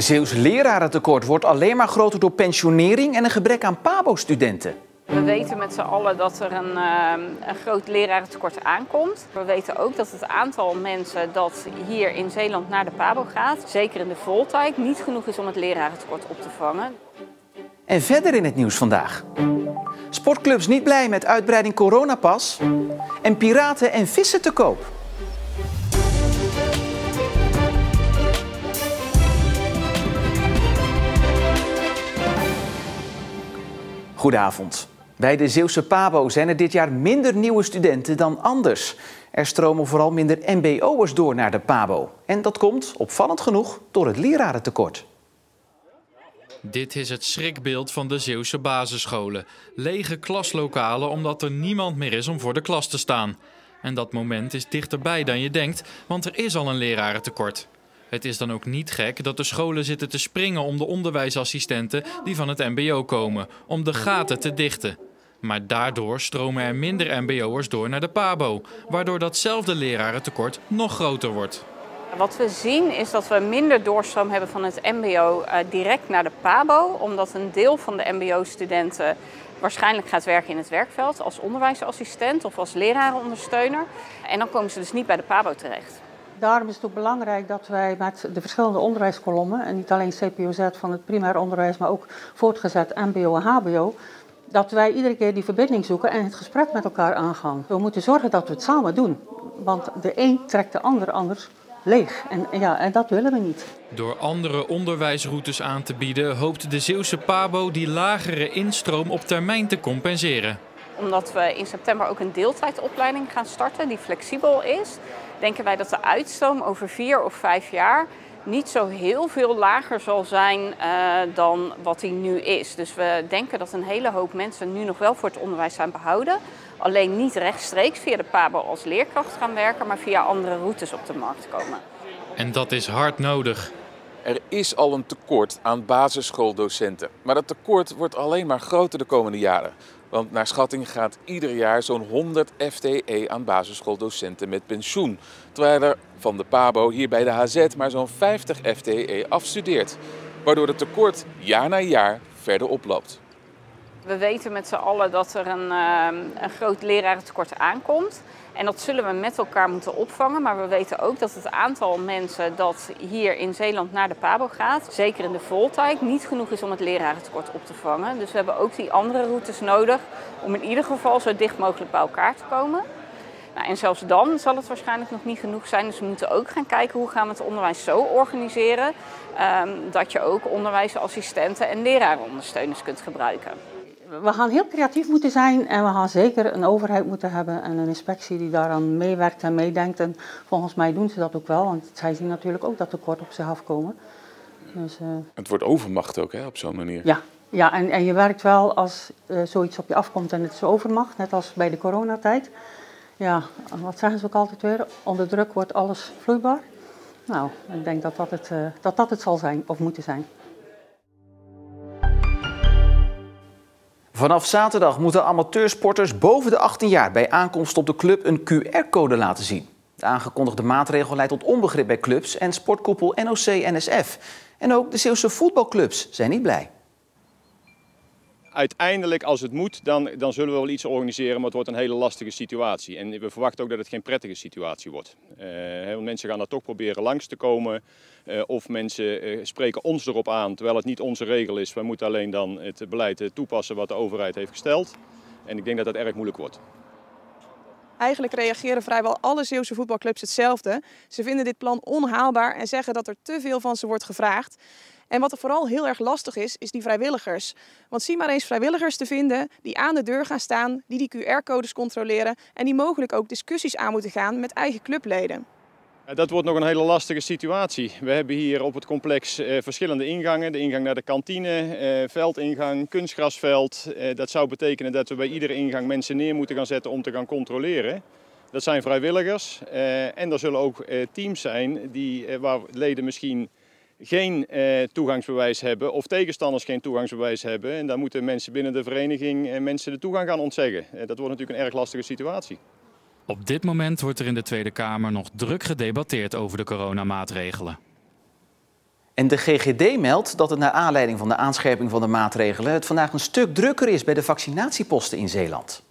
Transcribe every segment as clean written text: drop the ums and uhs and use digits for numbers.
Zeeuws lerarentekort wordt alleen maar groter door pensionering en een gebrek aan PABO-studenten. We weten met z'n allen dat er een groot lerarentekort aankomt. We weten ook dat het aantal mensen dat hier in Zeeland naar de PABO gaat, zeker in de voltijd, niet genoeg is om het lerarentekort op te vangen. En verder in het nieuws vandaag. Sportclubs niet blij met uitbreiding coronapas. En piraten en vissen te koop. Goedenavond. Bij de Zeeuwse PABO zijn er dit jaar minder nieuwe studenten dan anders. Er stromen vooral minder mbo'ers door naar de PABO. En dat komt, opvallend genoeg, door het lerarentekort. Dit is het schrikbeeld van de Zeeuwse basisscholen. Lege klaslokalen omdat er niemand meer is om voor de klas te staan. En dat moment is dichterbij dan je denkt, want er is al een lerarentekort. Het is dan ook niet gek dat de scholen zitten te springen om de onderwijsassistenten die van het mbo komen, om de gaten te dichten. Maar daardoor stromen er minder mbo'ers door naar de PABO, waardoor datzelfde lerarentekort nog groter wordt. Wat we zien is dat we minder doorstroom hebben van het mbo direct naar de PABO, omdat een deel van de mbo-studenten waarschijnlijk gaat werken in het werkveld als onderwijsassistent of als lerarenondersteuner. En dan komen ze dus niet bij de PABO terecht. Daarom is het ook belangrijk dat wij met de verschillende onderwijskolommen, en niet alleen CPOZ van het primair onderwijs, maar ook voortgezet mbo en hbo, dat wij iedere keer die verbinding zoeken en het gesprek met elkaar aangaan. We moeten zorgen dat we het samen doen, want de een trekt de ander anders leeg. En dat willen we niet. Door andere onderwijsroutes aan te bieden hoopt de Zeeuwse PABO die lagere instroom op termijn te compenseren. Omdat we in september ook een deeltijdopleiding gaan starten die flexibel is, denken wij dat de uitstroom over 4 of 5 jaar niet zo heel veel lager zal zijn dan wat die nu is. Dus we denken dat een hele hoop mensen nu nog wel voor het onderwijs zijn behouden. Alleen niet rechtstreeks via de PABO als leerkracht gaan werken, maar via andere routes op de markt komen. En dat is hard nodig. Er is al een tekort aan basisschooldocenten. Maar dat tekort wordt alleen maar groter de komende jaren. Want naar schatting gaat ieder jaar zo'n 100 FTE aan basisschooldocenten met pensioen. Terwijl er van de PABO hier bij de HZ maar zo'n 50 FTE afstudeert. Waardoor het tekort jaar na jaar verder oploopt. We weten met z'n allen dat er een groot lerarentekort aankomt. En dat zullen we met elkaar moeten opvangen. Maar we weten ook dat het aantal mensen dat hier in Zeeland naar de PABO gaat, zeker in de voltijd, niet genoeg is om het lerarentekort op te vangen. Dus we hebben ook die andere routes nodig om in ieder geval zo dicht mogelijk bij elkaar te komen. Nou, en zelfs dan zal het waarschijnlijk nog niet genoeg zijn. Dus we moeten ook gaan kijken hoe gaan we het onderwijs zo organiseren dat je ook onderwijsassistenten en lerarenondersteuners kunt gebruiken. We gaan heel creatief moeten zijn en we gaan zeker een overheid moeten hebben en een inspectie die daaraan meewerkt en meedenkt. En volgens mij doen ze dat ook wel, want zij zien natuurlijk ook dat tekort op zich afkomen. Dus, het wordt overmacht ook, hè, op zo'n manier. Ja, en je werkt wel als zoiets op je afkomt en het is overmacht, net als bij de coronatijd. Ja, wat zeggen ze ook altijd weer? Onder druk wordt alles vloeibaar. Nou, ik denk dat het zal zijn of moeten zijn. Vanaf zaterdag moeten amateursporters boven de 18 jaar bij aankomst op de club een QR-code laten zien. De aangekondigde maatregel leidt tot onbegrip bij clubs en sportkoepel NOC-NSF. En ook de Zeeuwse voetbalclubs zijn niet blij. Uiteindelijk, als het moet, dan zullen we wel iets organiseren, maar het wordt een hele lastige situatie. En we verwachten ook dat het geen prettige situatie wordt. Want mensen gaan er toch proberen langs te komen. Of mensen spreken ons erop aan, terwijl het niet onze regel is. Wij moeten alleen dan het beleid toepassen wat de overheid heeft gesteld. En ik denk dat dat erg moeilijk wordt. Eigenlijk reageren vrijwel alle Zeeuwse voetbalclubs hetzelfde. Ze vinden dit plan onhaalbaar en zeggen dat er te veel van ze wordt gevraagd. En wat er vooral heel erg lastig is die vrijwilligers. Want zie maar eens vrijwilligers te vinden die aan de deur gaan staan, die QR-codes controleren en die mogelijk ook discussies aan moeten gaan met eigen clubleden. Dat wordt nog een hele lastige situatie. We hebben hier op het complex verschillende ingangen. De ingang naar de kantine, veldingang, kunstgrasveld. Dat zou betekenen dat we bij iedere ingang mensen neer moeten gaan zetten om te gaan controleren. Dat zijn vrijwilligers en er zullen ook teams zijn waar leden misschien geen toegangsbewijs hebben of tegenstanders geen toegangsbewijs hebben. En dan moeten mensen binnen de vereniging mensen de toegang gaan ontzeggen. Dat wordt natuurlijk een erg lastige situatie. Op dit moment wordt er in de Tweede Kamer nog druk gedebatteerd over de coronamaatregelen. En de GGD meldt dat het naar aanleiding van de aanscherping van de maatregelen het vandaag een stuk drukker is bij de vaccinatieposten in Zeeland.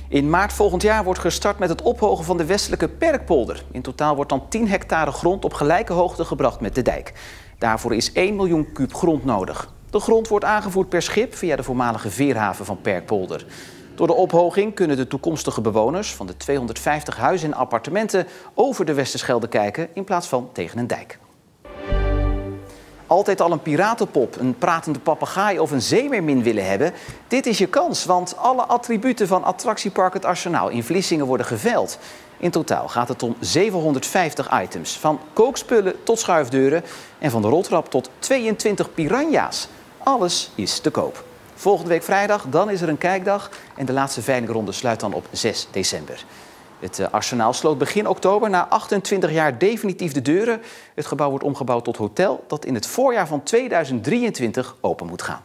In maart volgend jaar wordt gestart met het ophogen van de westelijke Perkpolder. In totaal wordt dan 10 hectare grond op gelijke hoogte gebracht met de dijk. Daarvoor is 1 miljoen kuub grond nodig. De grond wordt aangevoerd per schip via de voormalige veerhaven van Perkpolder. Door de ophoging kunnen de toekomstige bewoners van de 250 huizen en appartementen over de Westerschelde kijken in plaats van tegen een dijk. Altijd al een piratenpop, een pratende papegaai of een zeemeermin willen hebben? Dit is je kans, want alle attributen van attractiepark Het Arsenaal in Vlissingen worden geveild. In totaal gaat het om 750 items, van kookspullen tot schuifdeuren en van de roltrap tot 22 piranha's. Alles is te koop. Volgende week vrijdag, dan is er een kijkdag en de laatste veilingronde sluit dan op 6 december. Het Arsenaal sloot begin oktober na 28 jaar definitief de deuren. Het gebouw wordt omgebouwd tot hotel dat in het voorjaar van 2023 open moet gaan.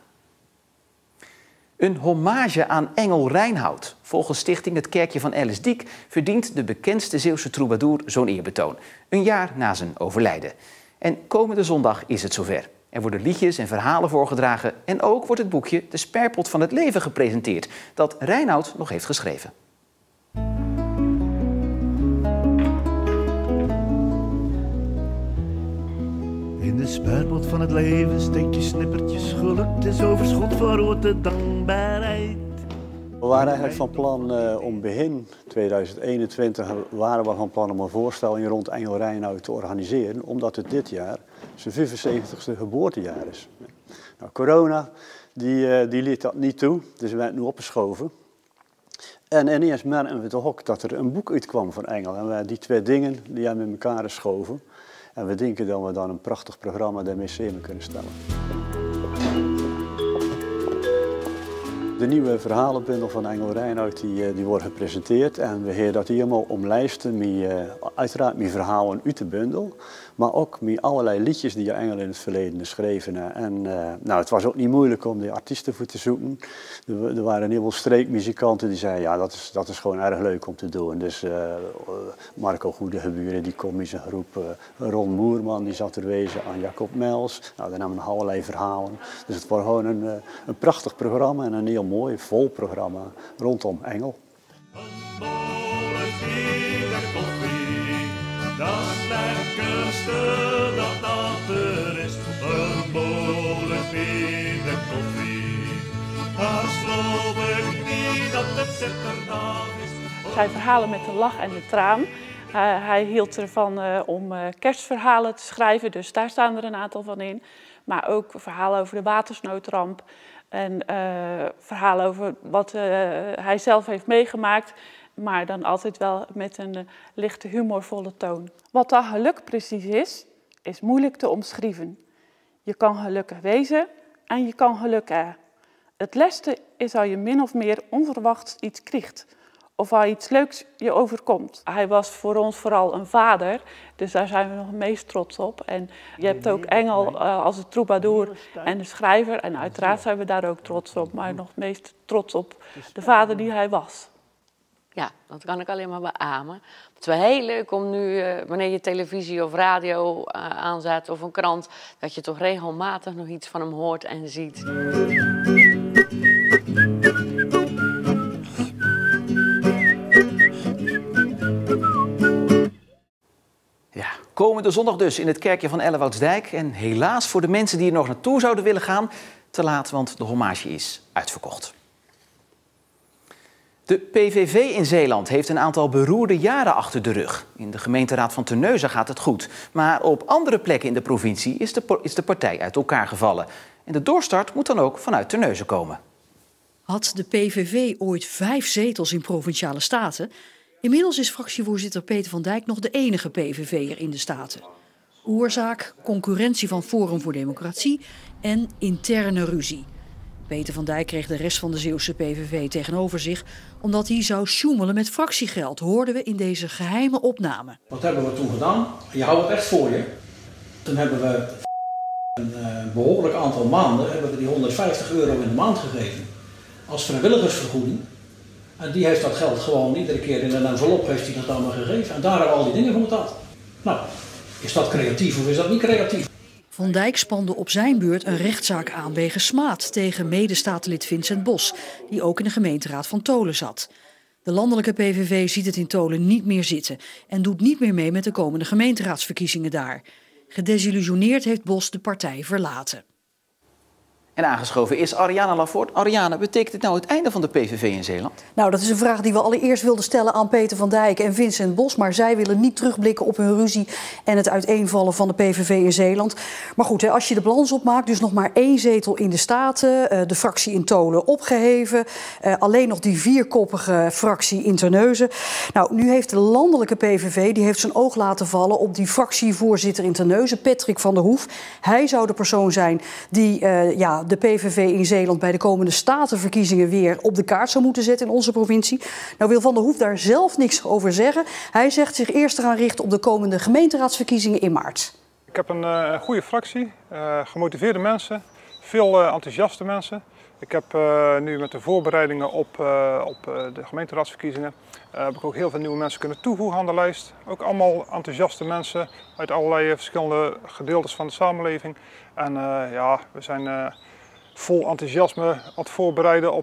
Een hommage aan Engel Reinoud. Volgens stichting Het Kerkje van Ellisdiek verdient de bekendste Zeeuwse troubadour zo'n eerbetoon. Een jaar na zijn overlijden. En komende zondag is het zover. Er worden liedjes en verhalen voorgedragen en ook wordt het boekje De Sperpot van het Leven gepresenteerd, dat Reinoud nog heeft geschreven. In de sperpot van het leven steek je snippertjes geluk, het is overschot van rode dankbaarheid. We waren eigenlijk van plan om begin 2021 waren we van plan om een voorstelling rond Engel Reinoud te organiseren, omdat het dit jaar zijn 75ste geboortejaar is. Nou, corona die liet dat niet toe, dus we werden nu opgeschoven. En ineens merkten we toch ook dat er een boek uitkwam van Engel. En we die twee dingen die hebben met elkaar geschoven. En we denken dat we dan een prachtig programma daarmee samen kunnen stellen. De nieuwe verhalenbundel van Engel Reinoud die wordt gepresenteerd en we hebben dat helemaal omlijsten met uiteraard met verhalen uit de bundel, maar ook met allerlei liedjes die Engel in het verleden geschreven. En nou, het was ook niet moeilijk om die artiesten voor te zoeken. Er waren een heleboel streekmuzikanten die zeiden ja, dat is gewoon erg leuk om te doen. Dus Marco Goedegeburen die komt in zijn groep, Ron Moerman die zat er wezen, aan Jacob Mels. Nou, daar namen nog allerlei verhalen. Dus het was gewoon een prachtig programma en een heel mooi, vol programma rondom Engel. Een molen bier koffie, dat is lekkerste dat er is. Een molen bier koffie, maar geloof ik niet dat het zitterdag is. Zijn verhalen met een lach en een traan. Hij hield ervan om kerstverhalen te schrijven, dus daar staan er een aantal van in. Maar ook verhalen over de watersnoodramp. En verhalen over wat hij zelf heeft meegemaakt, maar dan altijd wel met een lichte humorvolle toon. Wat dat geluk precies is moeilijk te omschrijven. Je kan gelukkig wezen en je kan geluk hebben. Het leste is als je min of meer onverwachts iets krijgt. Of als iets leuks je overkomt. Hij was voor ons vooral een vader, dus daar zijn we nog het meest trots op. En je hebt ook Engel als de troubadour en de schrijver. En uiteraard zijn we daar ook trots op, maar nog het meest trots op de vader die hij was. Ja, dat kan ik alleen maar beamen. Het is wel heel leuk om nu, wanneer je televisie of radio aanzet of een krant, dat je toch regelmatig nog iets van hem hoort en ziet. Ja, komende zondag dus in het kerkje van Ellewoudsdijk. En helaas voor de mensen die er nog naartoe zouden willen gaan, te laat, want de hommage is uitverkocht. De PVV in Zeeland heeft een aantal beroerde jaren achter de rug. In de gemeenteraad van Terneuzen gaat het goed. Maar op andere plekken in de provincie is de partij uit elkaar gevallen. En de doorstart moet dan ook vanuit Terneuzen komen. Had de PVV ooit 5 zetels in Provinciale Staten? Inmiddels is fractievoorzitter Peter van Dijk nog de enige PVV'er in de Staten. Oorzaak, concurrentie van Forum voor Democratie en interne ruzie. Peter van Dijk kreeg de rest van de Zeeuwse PVV tegenover zich, omdat hij zou sjoemelen met fractiegeld, hoorden we in deze geheime opname. Wat hebben we toen gedaan? Je houdt het echt voor je. Toen hebben we een behoorlijk aantal maanden hebben we die €150 in de maand gegeven als vrijwilligersvergoeding. En die heeft dat geld gewoon iedere keer in een envelop heeft hij dat allemaal gegeven. En daar hebben we al die dingen voor betaald. Nou, Is dat creatief of is dat niet creatief? Van Dijk spande op zijn beurt een rechtszaak aan wegens smaad tegen medestatenlid Vincent Bos, die ook in de gemeenteraad van Tholen zat. De landelijke PVV ziet het in Tholen niet meer zitten en doet niet meer mee met de komende gemeenteraadsverkiezingen daar. Gedesillusioneerd heeft Bos de partij verlaten. En aangeschoven is Ariane Lafort. Ariane, betekent dit nou het einde van de PVV in Zeeland? Nou, dat is een vraag die we allereerst wilden stellen aan Peter van Dijk en Vincent Bos. Maar zij willen niet terugblikken op hun ruzie en het uiteenvallen van de PVV in Zeeland. Maar goed, als je de balans opmaakt, dus nog maar 1 zetel in de Staten. De fractie in Tholen opgeheven. Alleen nog die 4-koppige fractie in Terneuzen. Nou, nu heeft de landelijke PVV die heeft zijn oog laten vallen op die fractievoorzitter in Terneuzen, Patrick van der Hoef. Hij zou de persoon zijn die de PVV in Zeeland bij de komende statenverkiezingen weer op de kaart zou moeten zetten in onze provincie. Nou wil Van der Hoef daar zelf niks over zeggen. Hij zegt zich eerst te gaan richten op de komende gemeenteraadsverkiezingen in maart. Ik heb een goede fractie, gemotiveerde mensen, veel enthousiaste mensen. Ik heb nu met de voorbereidingen op de gemeenteraadsverkiezingen heb ik ook heel veel nieuwe mensen kunnen toevoegen aan de lijst. Ook allemaal enthousiaste mensen uit allerlei verschillende gedeeltes van de samenleving. En we zijn vol enthousiasme aan het voorbereiden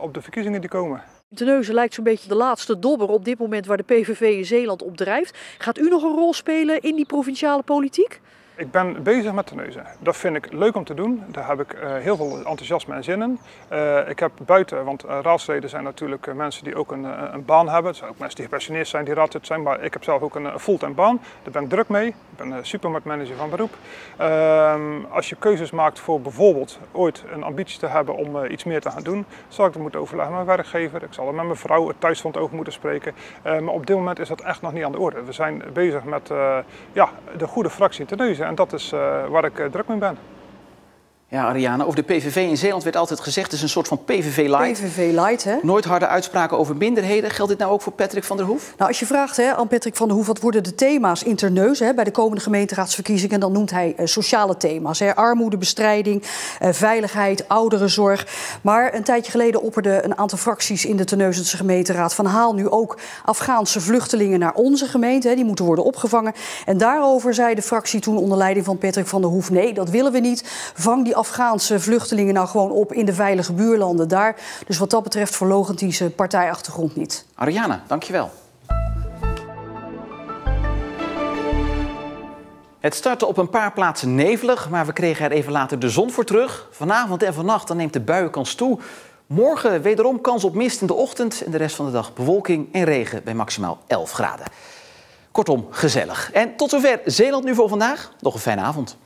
op de verkiezingen die komen. Terneuzen lijkt zo'n beetje de laatste dobber op dit moment waar de PVV in Zeeland op drijft. Gaat u nog een rol spelen in die provinciale politiek? Ik ben bezig met Terneuzen. Dat vind ik leuk om te doen. Daar heb ik heel veel enthousiasme en zin in. Ik heb buiten, want raadsleden zijn natuurlijk mensen die ook een baan hebben. Er zijn ook mensen die gepensioneerd zijn, die raadslid zijn. Maar ik heb zelf ook een fulltime baan. Daar ben ik druk mee. Ik ben supermarktmanager van beroep. Als je keuzes maakt voor bijvoorbeeld ooit een ambitie te hebben om iets meer te gaan doen, zal ik dat moeten overleggen met mijn werkgever. Ik zal er met mijn vrouw het thuis van het oog moeten spreken. Maar op dit moment is dat echt nog niet aan de orde. We zijn bezig met de goede fractie in Terneuzen. En dat is waar ik druk mee ben. Ja, Ariane, over de PVV in Zeeland werd altijd gezegd, het is een soort van PVV-light. PVV-light, hè? Nooit harde uitspraken over minderheden. Geldt dit nou ook voor Patrick van der Hoef? Nou, als je vraagt aan Patrick van der Hoef, wat worden de thema's in Terneuzen bij de komende gemeenteraadsverkiezingen, dan noemt hij sociale thema's. Armoedebestrijding, veiligheid, ouderenzorg. Maar een tijdje geleden opperden een aantal fracties in de Terneuzense gemeenteraad van haal nu ook Afghaanse vluchtelingen naar onze gemeente. Die moeten worden opgevangen. En daarover zei de fractie toen onder leiding van Patrick van der Hoef, nee, dat willen we niet. Vang die Afghaanse vluchtelingen nou gewoon op in de veilige buurlanden daar. Dus wat dat betreft verloochent hij zijn partijachtergrond niet. Ariane, dankjewel. Het startte op een paar plaatsen nevelig, maar we kregen er even later de zon voor terug. Vanavond en vannacht dan neemt de buienkans toe. Morgen wederom kans op mist in de ochtend en de rest van de dag bewolking en regen bij maximaal 11 graden. Kortom, gezellig. En tot zover Zeeland nu voor vandaag. Nog een fijne avond.